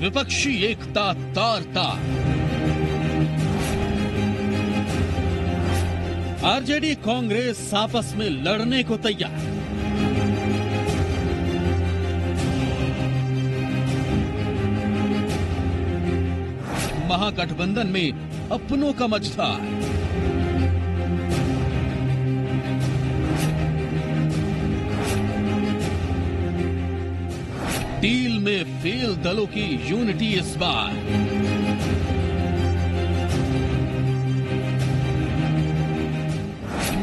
विपक्षी एकता तार तार। आरजेडी कांग्रेस आपस में लड़ने को तैयार। महागठबंधन में अपनों का मझधार। डील में फेल दलों की यूनिटी इस बार।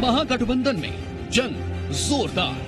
महागठबंधन में जंग जोरदार।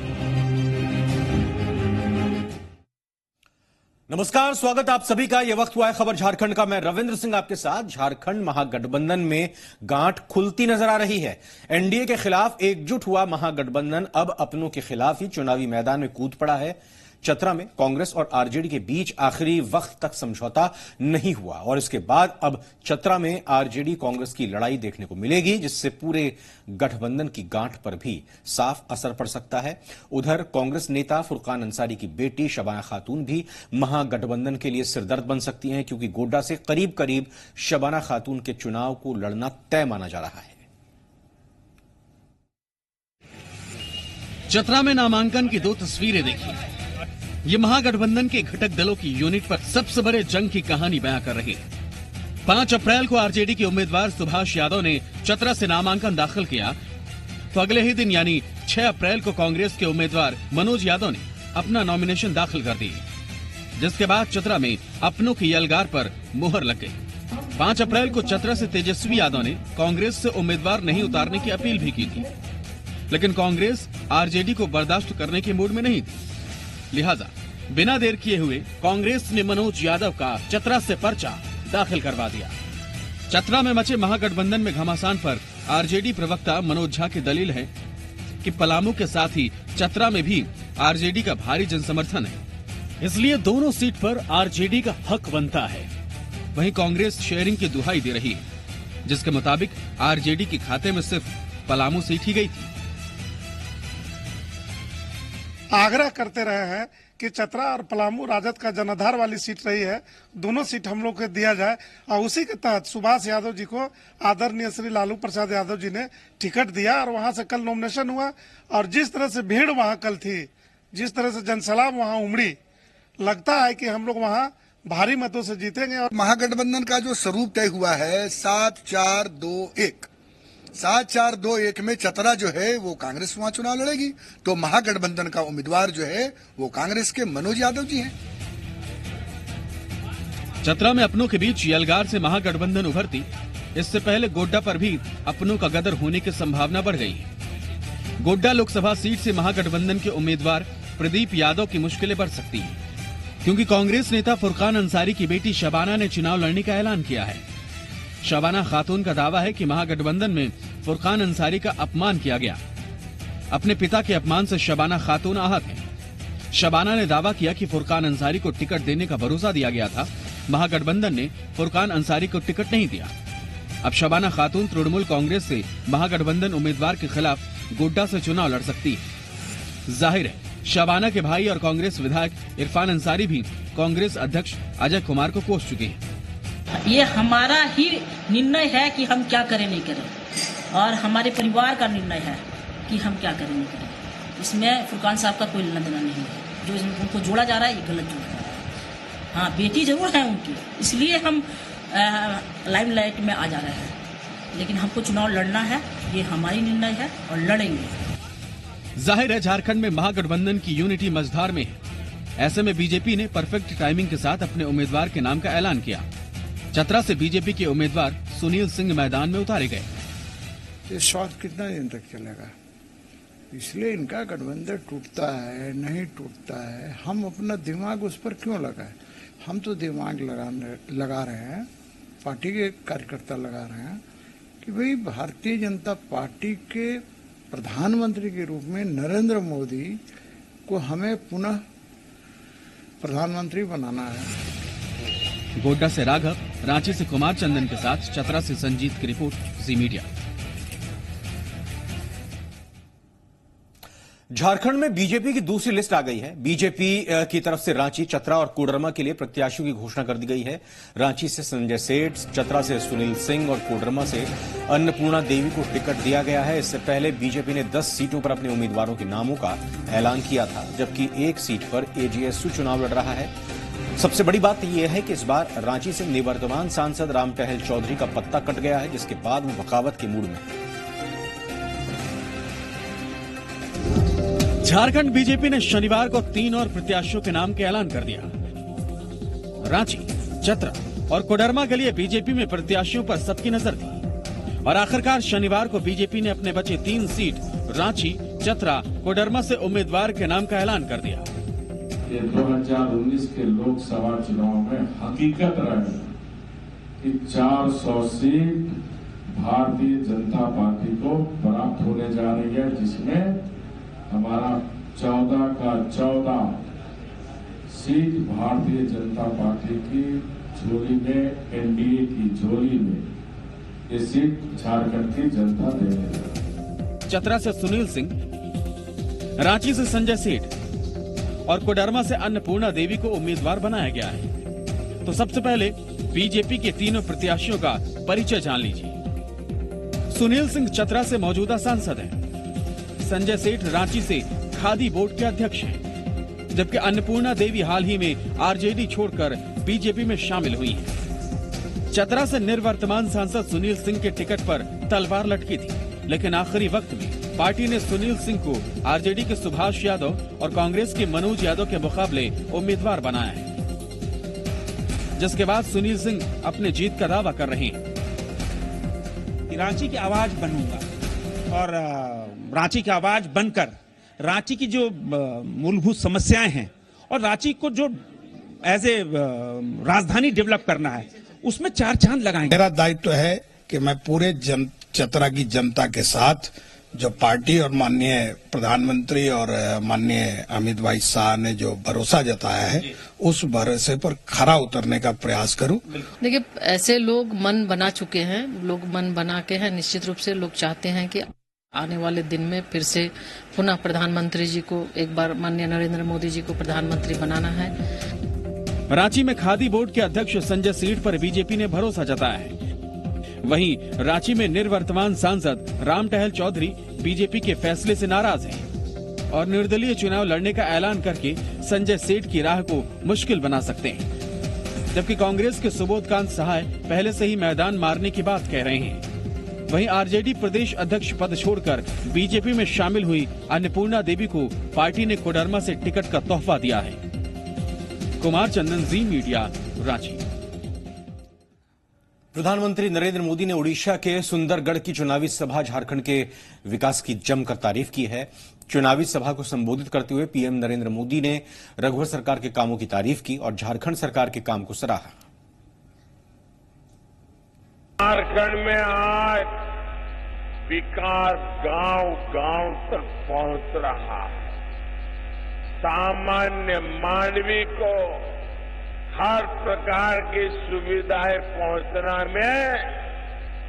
नमस्कार, स्वागत आप सभी का। यह वक्त हुआ है खबर झारखंड का। मैं रविंद्र सिंह आपके साथ। झारखंड महागठबंधन में गांठ खुलती नजर आ रही है। एनडीए के खिलाफ एकजुट हुआ महागठबंधन अब अपनों के खिलाफ ही चुनावी मैदान में कूद पड़ा है। चतरा में कांग्रेस और आरजेडी के बीच आखिरी वक्त तक समझौता नहीं हुआ और इसके बाद अब चतरा में आरजेडी कांग्रेस की लड़ाई देखने को मिलेगी, जिससे पूरे गठबंधन की गांठ पर भी साफ असर पड़ सकता है। उधर कांग्रेस नेता फुरकान अंसारी की बेटी शबाना खातून भी महागठबंधन के लिए सिरदर्द बन सकती हैं, क्योंकि गोड्डा से करीब करीब शबाना खातून के चुनाव को लड़ना तय माना जा रहा है। चतरा में नामांकन की दो तस्वीरें देखिए। ये महागठबंधन के घटक दलों की यूनिट पर सबसे बड़े जंग की कहानी बयां कर रही है। 5 अप्रैल को आरजेडी के उम्मीदवार सुभाष यादव ने चतरा से नामांकन दाखिल किया, तो अगले ही दिन यानी 6 अप्रैल को कांग्रेस के उम्मीदवार मनोज यादव ने अपना नॉमिनेशन दाखिल कर दी, जिसके बाद चतरा में अपनों की यलगार पर मुहर लग गई। 5 अप्रैल को चतरा से तेजस्वी यादव ने कांग्रेस से उम्मीदवार नहीं उतारने की अपील भी की थी, लेकिन कांग्रेस आरजेडी को बर्दाश्त करने के मूड में नहीं थी। लिहाजा बिना देर किए हुए कांग्रेस ने मनोज यादव का चतरा से पर्चा दाखिल करवा दिया। चतरा में मचे महागठबंधन में घमासान पर आरजेडी प्रवक्ता मनोज झा की दलील है कि पलामू के साथ ही चतरा में भी आरजेडी का भारी जनसमर्थन है, इसलिए दोनों सीट पर आरजेडी का हक बनता है। वहीं कांग्रेस शेयरिंग की दुहाई दे रही है, जिसके मुताबिक आरजेडी के खाते में सिर्फ पलामू सीट ही गई थी। आग्रह करते रहे हैं कि चतरा और पलामू राजद का जनाधार वाली सीट रही है, दोनों सीट हम लोग को दिया जाए। और उसी के तहत सुभाष यादव जी को आदरणीय श्री लालू प्रसाद यादव जी ने टिकट दिया और वहां से कल नॉमिनेशन हुआ। और जिस तरह से भीड़ वहां कल थी, जिस तरह से जनसलाब वहां उमड़ी, लगता है कि हम लोग वहां भारी मतों से जीतेंगे। और महागठबंधन का जो स्वरूप तय हुआ है 7-4-2-1, 7-4-2-1 में चतरा जो है वो कांग्रेस वहां चुनाव लड़ेगी, तो महागठबंधन का उम्मीदवार जो है वो कांग्रेस के मनोज यादव जी हैं। चतरा में अपनों के बीच यलगार से महागठबंधन उभरती, इससे पहले गोड्डा पर भी अपनों का गदर होने की संभावना बढ़ गई है। गोड्डा लोकसभा सीट से महागठबंधन के उम्मीदवार प्रदीप यादव की मुश्किलें बढ़ सकती हैं, क्योंकि कांग्रेस नेता फुरकान अंसारी की बेटी शबाना ने चुनाव लड़ने का ऐलान किया है। शबाना खातून का दावा है कि महागठबंधन में फुरकान अंसारी का अपमान किया गया। अपने पिता के अपमान से शबाना खातून आहत हैं। शबाना ने दावा किया कि फुरकान अंसारी को टिकट देने का भरोसा दिया गया था, महागठबंधन ने फुरकान अंसारी को टिकट नहीं दिया। अब शबाना खातून तृणमूल कांग्रेस से महागठबंधन उम्मीदवार के खिलाफ गोड्डा से चुनाव लड़ सकती है। जाहिर है शबाना के भाई और कांग्रेस विधायक इरफान अंसारी भी कांग्रेस अध्यक्ष अजय कुमार को कोस चुके हैं। ये हमारा ही निर्णय है कि हम क्या करें नहीं करें, और हमारे परिवार का निर्णय है कि हम क्या करें नहीं करें। इसमें फुरकान साहब का कोई लेना देना नहीं है। जो उनको जोड़ा जा रहा है ये गलत जोड़ा जा रहा है। हाँ, बेटी जरूर है उनकी, इसलिए हम लाइमलाइट में आ जा रहे हैं, लेकिन हमको चुनाव लड़ना है, ये हमारी निर्णय है और लड़ेंगे। जाहिर है झारखंड में महागठबंधन की यूनिटी मझधार में है। ऐसे में बीजेपी ने परफेक्ट टाइमिंग के साथ अपने उम्मीदवार के नाम का ऐलान किया। चतरा से बीजेपी के उम्मीदवार सुनील सिंह मैदान में उतारे गए। ये शौक कितना दिन तक चलेगा, इसलिए इनका गठबंधन टूटता है नहीं टूटता है, हम अपना दिमाग उस पर क्यों लगाए। हम तो दिमाग लगा रहे हैं, पार्टी के कार्यकर्ता लगा रहे हैं कि भाई भारतीय जनता पार्टी के प्रधानमंत्री के रूप में नरेंद्र मोदी को हमें पुनः प्रधानमंत्री बनाना है। गोड्डा से राघव, रांची से कुमार चंदन के साथ चतरा से संजीत की रिपोर्ट, जी मीडिया। झारखंड में बीजेपी की दूसरी लिस्ट आ गई है। बीजेपी की तरफ से रांची, चतरा और कोडरमा के लिए प्रत्याशियों की घोषणा कर दी गई है। रांची से संजय सेठ, चतरा से सुनील सिंह और कोडरमा से अन्नपूर्णा देवी को टिकट दिया गया है। इससे पहले बीजेपी ने 10 सीटों पर अपने उम्मीदवारों के नामों का ऐलान किया था, जबकि एक सीट पर एजेएसयू चुनाव लड़ रहा है। सबसे बड़ी बात यह है कि इस बार रांची से निवर्तमान सांसद राम टहल चौधरी का पत्ता कट गया है, जिसके बाद वो बगावत के मूड में है। झारखंड बीजेपी ने शनिवार को 3 और प्रत्याशियों के नाम का ऐलान कर दिया। रांची, चतरा और कोडरमा के लिए बीजेपी में प्रत्याशियों पर सबकी नजर थी और आखिरकार शनिवार को बीजेपी ने अपने बचे 3 सीट रांची, चतरा, कोडरमा से उम्मीदवार के नाम का ऐलान कर दिया। 2019 के लोकसभा चुनाव में हकीकत रहे कि 400 सीट भारतीय जनता पार्टी को प्राप्त होने जा रही है, जिसमें हमारा 14 का 14 सीट भारतीय जनता पार्टी की झोली में, एनडीए की झोली में ये सीट झारखंड की जनता दे रही है। चतरा से सुनील सिंह, रांची से संजय सेठ और कोडरमा से अन्नपूर्णा देवी को उम्मीदवार बनाया गया है। तो सबसे पहले बीजेपी के तीनों प्रत्याशियों का परिचय जान लीजिए। सुनील सिंह चतरा से मौजूदा सांसद हैं। संजय सेठ रांची से खादी बोर्ड के अध्यक्ष हैं, जबकि अन्नपूर्णा देवी हाल ही में आरजेडी छोड़कर बीजेपी में शामिल हुई हैं। चतरा से निर्वर्तमान सांसद सुनील सिंह के टिकट पर तलवार लटकी थी, लेकिन आखिरी वक्त में पार्टी ने सुनील सिंह को आरजेडी के सुभाष यादव और कांग्रेस के मनोज यादव के मुकाबले उम्मीदवार बनाया है, जिसके बाद सुनील सिंह अपने जीत का दावा कर रहे हैं। रांची की आवाज बनूंगा और रांची की आवाज बनकर रांची की जो मूलभूत समस्याएं हैं और रांची को जो एज ए राजधानी डेवलप करना है, उसमें 4 चांद लगाएंगे। मेरा दायित्व है कि मैं पूरे चतरा की जनता के साथ जो पार्टी और माननीय प्रधानमंत्री और माननीय अमित भाई शाह ने जो भरोसा जताया है, उस भरोसे पर खरा उतरने का प्रयास करूं। देखिए, ऐसे लोग मन बना चुके हैं, लोग मन बना के हैं। निश्चित रूप से लोग चाहते हैं कि आने वाले दिन में फिर से पुनः प्रधानमंत्री जी को, एक बार माननीय नरेंद्र मोदी जी को प्रधानमंत्री बनाना है। रांची में खादी बोर्ड के अध्यक्ष संजय सेठ पर बीजेपी ने भरोसा जताया है। वहीं रांची में निर्वर्तमान सांसद राम टहल चौधरी बीजेपी के फैसले से नाराज हैं और निर्दलीय चुनाव लड़ने का ऐलान करके संजय सेठ की राह को मुश्किल बना सकते हैं, जबकि कांग्रेस के सुबोधकांत सहाय पहले से ही मैदान मारने की बात कह रहे हैं। वहीं आरजेडी प्रदेश अध्यक्ष पद छोड़कर बीजेपी में शामिल हुई अन्नपूर्णा देवी को पार्टी ने कोडरमा से टिकट का तोहफा दिया है। कुमार चंदन, जी मीडिया, रांची। प्रधानमंत्री नरेंद्र मोदी ने ओडिशा के सुंदरगढ़ की चुनावी सभा झारखंड के विकास की जमकर तारीफ की है। चुनावी सभा को संबोधित करते हुए पीएम नरेंद्र मोदी ने रघुवर सरकार के कामों की तारीफ की और झारखंड सरकार के काम को सराहा। झारखंड में आज विकास गांव-गांव तक पहुंच रहा है। सामान्य मानवी को हर प्रकार की सुविधाएं पहुंचने में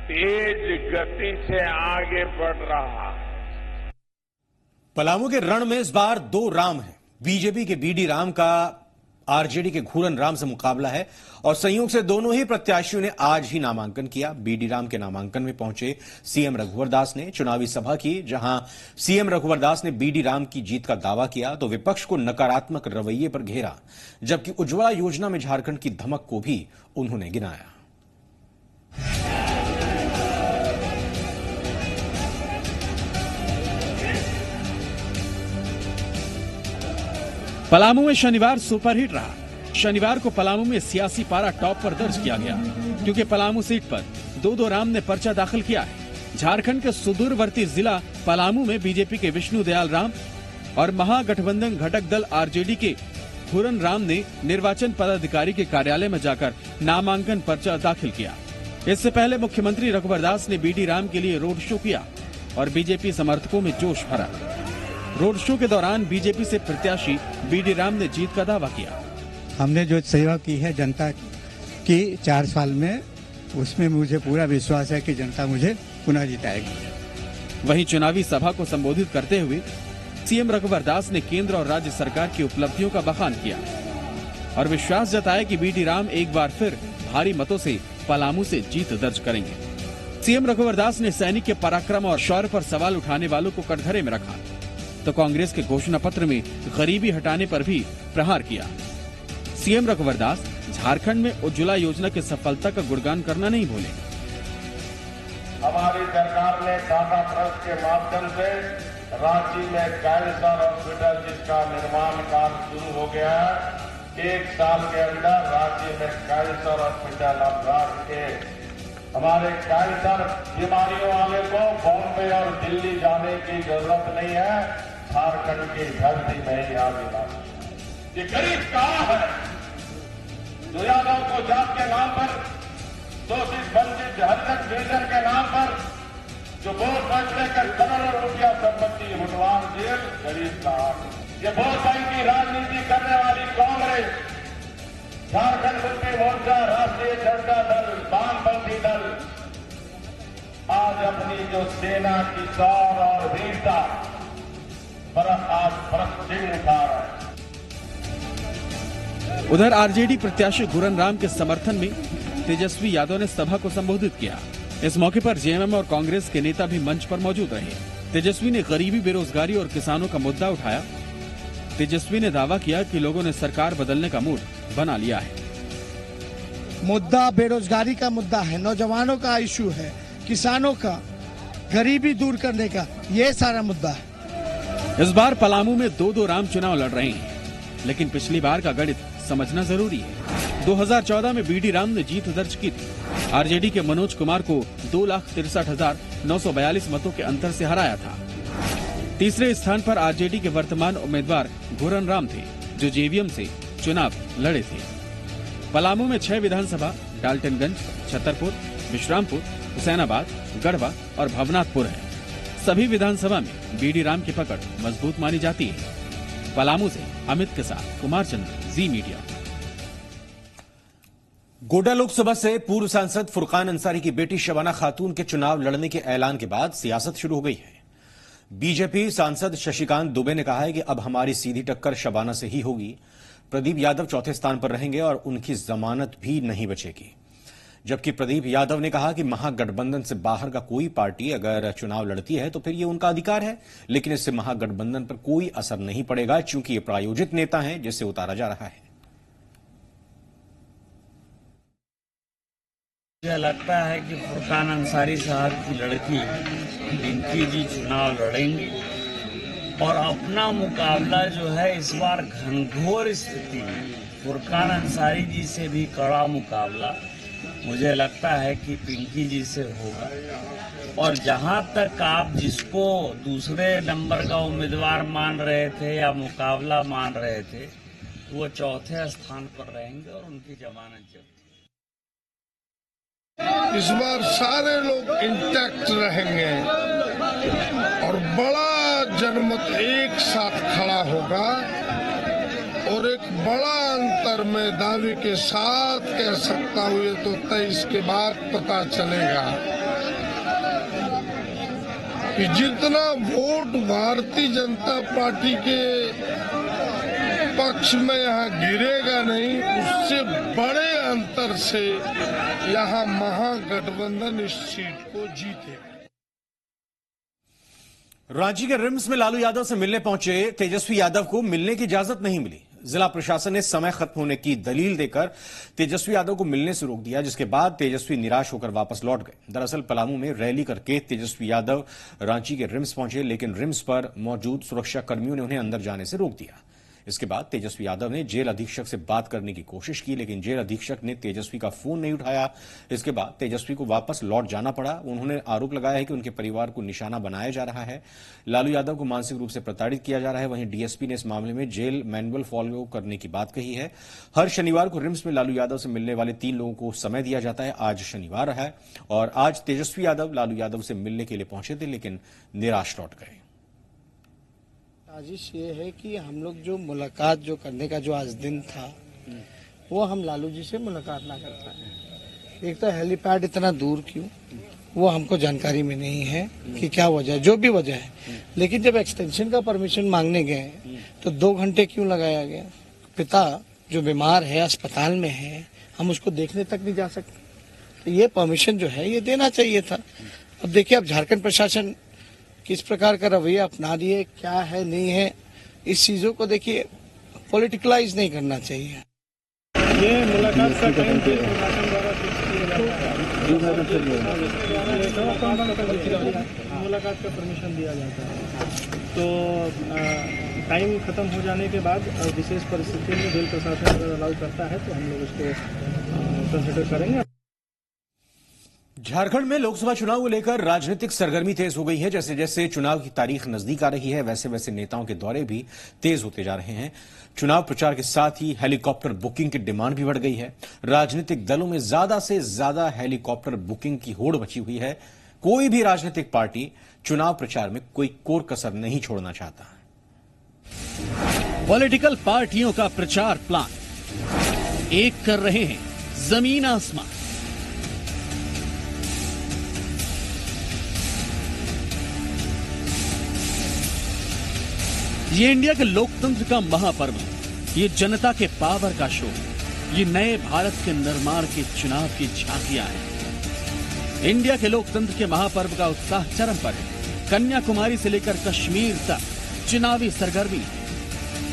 तेज गति से आगे बढ़ रहा है। पलामू के रण में इस बार 2 राम हैं। बीजेपी के बीडी राम का आरजेडी के घूरन राम से मुकाबला है और संयोग से दोनों ही प्रत्याशियों ने आज ही नामांकन किया। बीडी राम के नामांकन में पहुंचे सीएम रघुवर दास ने चुनावी सभा की, जहां सीएम रघुवर दास ने बीडी राम की जीत का दावा किया तो विपक्ष को नकारात्मक रवैये पर घेरा, जबकि उज्ज्वला योजना में झारखंड की धमक को भी उन्होंने गिनाया। पलामू में शनिवार सुपरहिट रहा। शनिवार को पलामू में सियासी पारा टॉप पर दर्ज किया गया, क्योंकि पलामू सीट पर 2 राम ने पर्चा दाखिल किया है। झारखंड के सुदूरवर्ती जिला पलामू में बीजेपी के विष्णु दयाल राम और महागठबंधन घटक दल आरजेडी के घूरन राम ने निर्वाचन पदाधिकारी के कार्यालय में जाकर नामांकन पर्चा दाखिल किया। इससे पहले मुख्यमंत्री रघुवर दास ने बीडी राम के लिए रोड शो किया और बीजेपी समर्थकों में जोश भरा। रोड शो के दौरान बीजेपी से प्रत्याशी बीडी राम ने जीत का दावा किया। हमने जो सेवा की है जनता की 4 साल में, उसमें मुझे पूरा विश्वास है कि जनता मुझे पुनः जिताएगी। वहीं चुनावी सभा को संबोधित करते हुए सीएम रघुवर दास ने केंद्र और राज्य सरकार की उपलब्धियों का बखान किया और विश्वास जताया कि बीडी राम एक बार फिर भारी मतों से पलामू से जीत दर्ज करेंगे। सीएम रघुवर दास ने सैनिक के पराक्रम और शौर्य पर सवाल उठाने वालों को कटघरे में रखा, तो कांग्रेस के घोषणा पत्र में गरीबी हटाने पर भी प्रहार किया। सीएम रघुवर दास झारखंड में उज्ज्वला योजना की सफलता का गुणगान करना नहीं भूले। हमारी सरकार ने टाटा ट्रस्ट के माध्यम से रांची में कैंसर हॉस्पिटल जिसका निर्माण कार्य शुरू हो गया है। 1 साल के अंदर रांची में कैंसर हॉस्पिटल अब राज्य के हमारे कैंसर बीमारियों वाले को बॉम्बे और दिल्ली जाने की जरूरत नहीं है, झारखंड की धरती में ही आ मिला। ये गरीब कहाँ है जो यादव को जात के नाम पर, शोषित वंचित हरिजन डिवीजन के नाम पर जो वोट बैंक लेकर करोड़ों रुपया संपत्ति लुटवार जेल, गरीब कहाँ है। ये वोट बैंक की राजनीति करने वाली कांग्रेस, झारखंड मुक्ति मोर्चा, राष्ट्रीय जनता दल, वामपंथी दल आज अपनी जो सेना की शौर्य और वीरता पर आज प्रश्न उठा रहा है। उधर आरजेडी प्रत्याशी घुरन राम के समर्थन में तेजस्वी यादव ने सभा को संबोधित किया। इस मौके पर जेएमएम और कांग्रेस के नेता भी मंच पर मौजूद रहे। तेजस्वी ने गरीबी, बेरोजगारी और किसानों का मुद्दा उठाया। तेजस्वी ने दावा किया कि लोगों ने सरकार बदलने का मूड बना लिया है। मुद्दा बेरोजगारी का मुद्दा है, नौजवानों का इशू है, किसानों का, गरीबी दूर करने का, ये सारा मुद्दा है। इस बार पलामू में 2 राम चुनाव लड़ रहे हैं, लेकिन पिछली बार का गणित समझना जरूरी है। 2014 में बीडी राम ने जीत दर्ज की थी। आरजेडी के मनोज कुमार को 2,63,942 मतों के अंतर से हराया था। तीसरे स्थान पर आरजेडी के वर्तमान उम्मीदवार घुरन राम थे, जो जेवीएम से चुनाव लड़े थे। पलामू में 6 विधानसभा डाल्टनगंज, छतरपुर, विश्रामपुर, हुसैनाबाद, गढ़वा और भवनाथपुर है। सभी विधानसभा में बीडी राम की पकड़ मजबूत मानी जाती है। पलामू से अमित के साथ कुमार चंद्र, जी मीडिया। गोड्डा लोकसभा से पूर्व सांसद फुरकान अंसारी की बेटी शबाना खातून के चुनाव लड़ने के ऐलान के बाद सियासत शुरू हो गई है। बीजेपी सांसद शशिकांत दुबे ने कहा है कि अब हमारी सीधी टक्कर शबाना से ही होगी। प्रदीप यादव चौथे स्थान पर रहेंगे और उनकी जमानत भी नहीं बचेगी। जबकि प्रदीप यादव ने कहा कि महागठबंधन से बाहर का कोई पार्टी अगर चुनाव लड़ती है तो फिर ये उनका अधिकार है, लेकिन इससे महागठबंधन पर कोई असर नहीं पड़ेगा, क्योंकि ये प्रायोजित नेता हैं जिसे उतारा जा रहा है। मुझे लगता है कि फुरकान अंसारी साहब की लड़की पिंकी जी चुनाव लड़ेंगी और अपना मुकाबला जो है इस बार घनघोर स्थिति में फुरकान अंसारी जी से भी कड़ा मुकाबला मुझे लगता है कि पिंकी जी से होगा। और जहां तक आप जिसको दूसरे नंबर का उम्मीदवार मान रहे थे या मुकाबला मान रहे थे, वो चौथे स्थान पर रहेंगे और उनकी जमानत जब्त। इस बार सारे लोग इंटैक्ट रहेंगे और बड़ा जनमत एक साथ खड़ा होगा और एक बड़ा अंतर में दावे के साथ कह सकता हूँ, ये तो 23 के बाद पता चलेगा कि जितना वोट भारतीय जनता पार्टी के पक्ष में यहाँ गिरेगा नहीं, उससे बड़े अंतर से यहाँ महागठबंधन इस सीट को जीतेगा। रांची के रिम्स में लालू यादव से मिलने पहुंचे तेजस्वी यादव को मिलने की इजाजत नहीं मिली। जिला प्रशासन ने समय खत्म होने की दलील देकर तेजस्वी यादव को मिलने से रोक दिया, जिसके बाद तेजस्वी निराश होकर वापस लौट गए। दरअसल पलामू में रैली करके तेजस्वी यादव रांची के रिम्स पहुंचे, लेकिन रिम्स पर मौजूद सुरक्षा कर्मियों ने उन्हें अंदर जाने से रोक दिया। इसके बाद तेजस्वी यादव ने जेल अधीक्षक से बात करने की कोशिश की, लेकिन जेल अधीक्षक ने तेजस्वी का फोन नहीं उठाया। इसके बाद तेजस्वी को वापस लौट जाना पड़ा। उन्होंने आरोप लगाया है कि उनके परिवार को निशाना बनाया जा रहा है, लालू यादव को मानसिक रूप से प्रताड़ित किया जा रहा है। वहीं डीएसपी ने इस मामले में जेल मैनुअल फॉलो करने की बात कही है। हर शनिवार को रिम्स में लालू यादव से मिलने वाले 3 लोगों को समय दिया जाता है। आज शनिवार है और आज तेजस्वी यादव लालू यादव से मिलने के लिए पहुंचे थे, लेकिन निराश लौट गए। साजिश ये है कि हम लोग जो मुलाकात जो करने का जो आज दिन था, वो हम लालू जी से मुलाकात ना कर पाए। एक तो हेलीपैड इतना दूर क्यों, वो हमको जानकारी में नहीं है कि क्या वजह है, जो भी वजह है। लेकिन जब एक्सटेंशन का परमिशन मांगने गए तो 2 घंटे क्यों लगाया गया? पिता जो बीमार है, अस्पताल में है, हम उसको देखने तक नहीं जा सकते। तो ये परमिशन जो है ये देना चाहिए था। अब देखिए, अब झारखंड प्रशासन किस प्रकार का रवैया अपना रही है, क्या है नहीं है, इस चीजों को देखिए पॉलिटिकलाइज नहीं करना चाहिए। ये मुलाकात का टाइम प्रशासन द्वारा फिक्स किया जाता है, मुलाकात का परमिशन दिया जाता है, तो टाइम खत्म हो जाने के बाद विशेष परिस्थिति में जेल प्रशासन अगर अलाउ करता है तो हम लोग उसको कंसिडर करेंगे। झारखंड में लोकसभा चुनाव को लेकर राजनीतिक सरगर्मी तेज हो गई है। जैसे जैसे चुनाव की तारीख नजदीक आ रही है, वैसे वैसे नेताओं के दौरे भी तेज होते जा रहे हैं। चुनाव प्रचार के साथ ही हेलीकॉप्टर बुकिंग की डिमांड भी बढ़ गई है। राजनीतिक दलों में ज्यादा से ज्यादा हेलीकॉप्टर बुकिंग की होड़ मची हुई है। कोई भी राजनीतिक पार्टी चुनाव प्रचार में कोई कोर कसर नहीं छोड़ना चाहता। पॉलिटिकल पार्टियों का प्रचार प्लान एक कर रहे हैं जमीन आसमान। ये इंडिया के लोकतंत्र का महापर्व, ये जनता के पावर का शो, ये नए भारत के निर्माण के चुनाव की झांकियां हैं। इंडिया के लोकतंत्र के महापर्व का उत्साह चरम पर है। कन्याकुमारी से लेकर कश्मीर तक चुनावी सरगर्मी।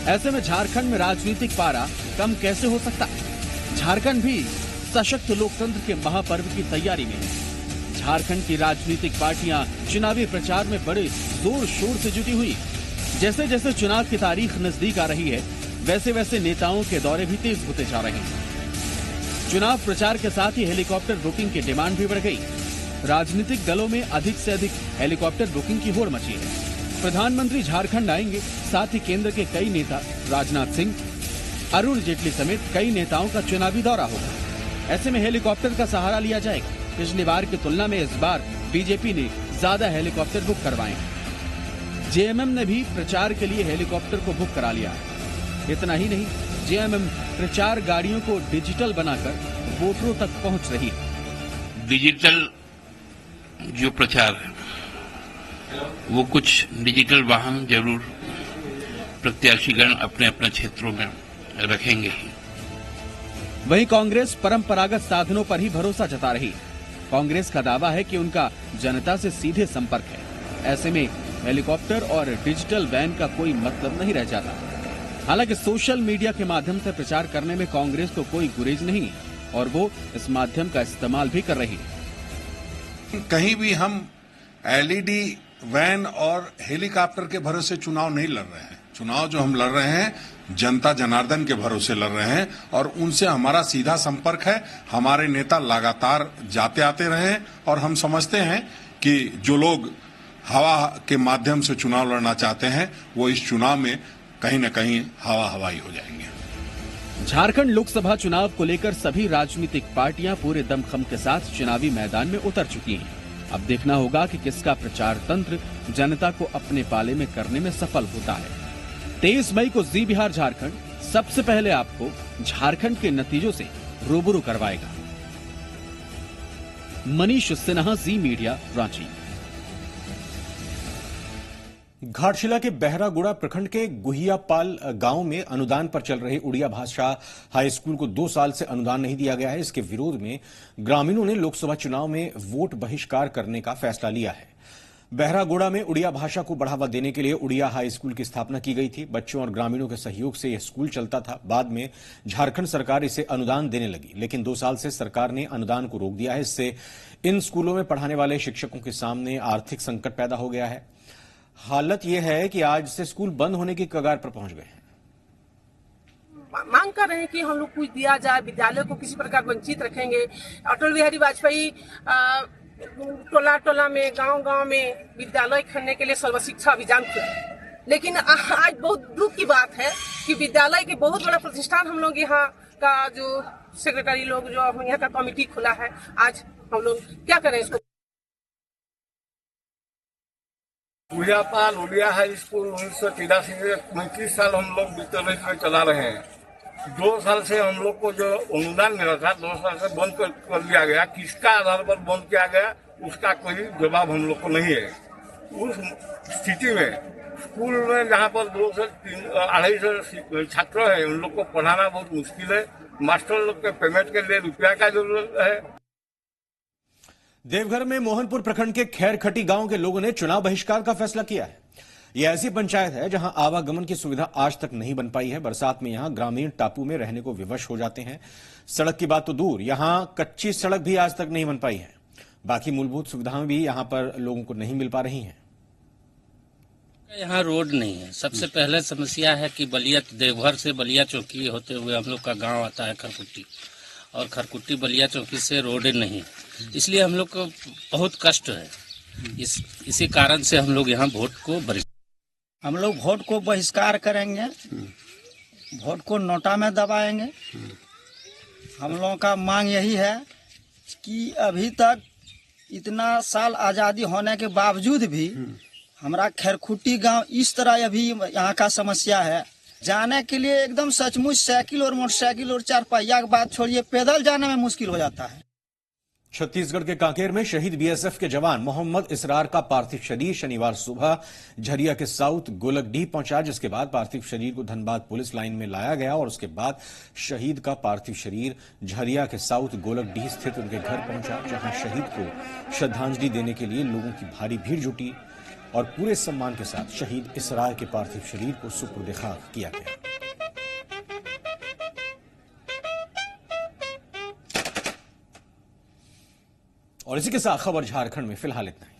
ऐसे में झारखंड में राजनीतिक पारा कम कैसे हो सकता? झारखंड भी सशक्त लोकतंत्र के महापर्व की तैयारी में है। झारखंड की राजनीतिक पार्टियां चुनावी प्रचार में बड़े जोर शोर से जुटी हुई। जैसे जैसे चुनाव की तारीख नजदीक आ रही है, वैसे वैसे नेताओं के दौरे भी तेज होते जा रहे हैं। चुनाव प्रचार के साथ ही हेलीकॉप्टर बुकिंग की डिमांड भी बढ़ गई। राजनीतिक दलों में अधिक से अधिक हेलीकॉप्टर बुकिंग की होड़ मची है। प्रधानमंत्री झारखंड आएंगे, साथ ही केंद्र के कई नेता, राजनाथ सिंह, अरुण जेटली समेत कई नेताओं का चुनावी दौरा होगा। ऐसे में हेलीकॉप्टर का सहारा लिया जाएगा। पिछली बार की तुलना में इस बार बीजेपी ने ज्यादा हेलीकॉप्टर बुक करवाए हैं। जेएमएम ने भी प्रचार के लिए हेलीकॉप्टर को बुक करा लिया है। इतना ही नहीं, जेएमएम प्रचार गाड़ियों को डिजिटल बनाकर वोटरों तक पहुंच रही है। डिजिटल जो प्रचार है वो कुछ डिजिटल वाहन जरूर प्रत्याशीगण अपने अपने क्षेत्रों में रखेंगे ही। वहीं कांग्रेस परंपरागत साधनों पर ही भरोसा जता रही। कांग्रेस का दावा है कि उनका जनता से सीधे संपर्क है। ऐसे में हेलीकॉप्टर और डिजिटल वैन का कोई मतलब नहीं रह जाता। हालांकि सोशल मीडिया के माध्यम से प्रचार करने में कांग्रेस को कोई गुरेज नहीं और वो इस माध्यम का इस्तेमाल भी कर रही है। कहीं भी हम एलईडी वैन और हेलीकॉप्टर के भरोसे चुनाव नहीं लड़ रहे हैं। चुनाव जो हम लड़ रहे हैं जनता जनार्दन के भरोसे लड़ रहे हैं और उनसे हमारा सीधा संपर्क है। हमारे नेता लगातार जाते आते रहे हैं और हम समझते हैं कि जो लोग हवा के माध्यम से चुनाव लड़ना चाहते हैं वो इस चुनाव में कहीं न कहीं हवाई हो जाएंगे। झारखंड लोकसभा चुनाव को लेकर सभी राजनीतिक पार्टियां पूरे दमखम के साथ चुनावी मैदान में उतर चुकी हैं। अब देखना होगा कि किसका प्रचार तंत्र जनता को अपने पाले में करने में सफल होता है। 23 मई को जी बिहार झारखंड सबसे पहले आपको झारखंड के नतीजों से रूबरू करवाएगा। मनीष सिन्हा, जी मीडिया, रांची। घाटशिला के बहरागुड़ा प्रखंड के गुहियापाल गांव में अनुदान पर चल रहे उड़िया भाषा हाई स्कूल को 2 साल से अनुदान नहीं दिया गया है। इसके विरोध में ग्रामीणों ने लोकसभा चुनाव में वोट बहिष्कार करने का फैसला लिया है। बहरागुड़ा में उड़िया भाषा को बढ़ावा देने के लिए उड़िया हाई स्कूल की स्थापना की गई थी। बच्चों और ग्रामीणों के सहयोग से यह स्कूल चलता था। बाद में झारखंड सरकार इसे अनुदान देने लगी, लेकिन 2 साल से सरकार ने अनुदान को रोक दिया है। इससे इन स्कूलों में पढ़ाने वाले शिक्षकों के सामने आर्थिक संकट पैदा हो गया है। हालत यह है कि आज से स्कूल बंद होने की कगार पर पहुंच गए हैं। मांग कर रहे हैं कि हम लोग कुछ दिया जाए, विद्यालय को किसी प्रकार वंचित रखेंगे। अटल बिहारी वाजपेयी टोला टोला में, गांव गांव में विद्यालय खोलने के लिए सर्व शिक्षा अभियान किया, लेकिन आज बहुत दुख की बात है कि विद्यालय के बहुत बड़ा प्रतिष्ठान हम लोग यहाँ का जो सेक्रेटरी लोग जो यहाँ का कमेटी खुला है, आज हम लोग क्या करें इसको। गुहियापाल उड़िया हाई स्कूल 1983 से 29 साल हम लोग विद्यालय में चला रहे हैं। 2 साल से हम लोग को जो अनुदान मिला था 2 साल से बंद कर दिया गया। किसका आधार पर बंद किया गया उसका कोई जवाब हम लोग को नहीं है। उस स्थिति में स्कूल में जहाँ पर 2 से 250 छात्र हैं, उन लोग को पढ़ाना बहुत मुश्किल है। मास्टर लोग के पेमेंट के लिए रुपया का जरूरत है। देवघर में मोहनपुर प्रखंड के खैरखटी गांव के लोगों ने चुनाव बहिष्कार का फैसला किया है। यह ऐसी पंचायत है जहां आवागमन की सुविधा आज तक नहीं बन पाई है। बरसात में यहां ग्रामीण टापू में रहने को विवश हो जाते हैं। सड़क की बात तो दूर, यहां कच्ची सड़क भी आज तक नहीं बन पाई है। बाकी मूलभूत सुविधाएं भी यहां पर लोगों को नहीं मिल पा रही हैं। यहाँ रोड नहीं है। सबसे पहले समस्या है कि बलिया देवघर से बलिया चौकी होते हुए हम लोग का गांव आता है खरकुट्टी, और खरकुट्टी बलिया चौकी से रोड नहीं है, इसलिए हम लोग को बहुत कष्ट है। इसी कारण से हम लोग यहाँ हम लोग वोट को बहिष्कार करेंगे, वोट को नोटा में दबाएंगे। हम लोगों का मांग यही है कि अभी तक इतना साल आज़ादी होने के बावजूद भी हमारा खैरखुट्टी गांव इस तरह अभी यहाँ का समस्या है। जाने के लिए एकदम सचमुच साइकिल और मोटरसाइकिल और 4 पहिया की बात छोड़िए, पैदल जाने में मुश्किल हो जाता है। छत्तीसगढ़ के कांकेर में शहीद बीएसएफ के जवान मोहम्मद इसरार का पार्थिव शरीर शनिवार सुबह झरिया के साउथ गोलकडीह पहुंचा, जिसके बाद पार्थिव शरीर को धनबाद पुलिस लाइन में लाया गया और उसके बाद शहीद का पार्थिव शरीर झरिया के साउथ गोलकडीह स्थित उनके घर पहुंचा, जहां शहीद को श्रद्धांजलि देने के लिए लोगों की भारी भीड़ जुटी और पूरे सम्मान के साथ शहीद इसरार के पार्थिव शरीर को सुपुर्द खाक किया गया। और इसी के साथ खबर झारखंड में फिलहाल इतना है।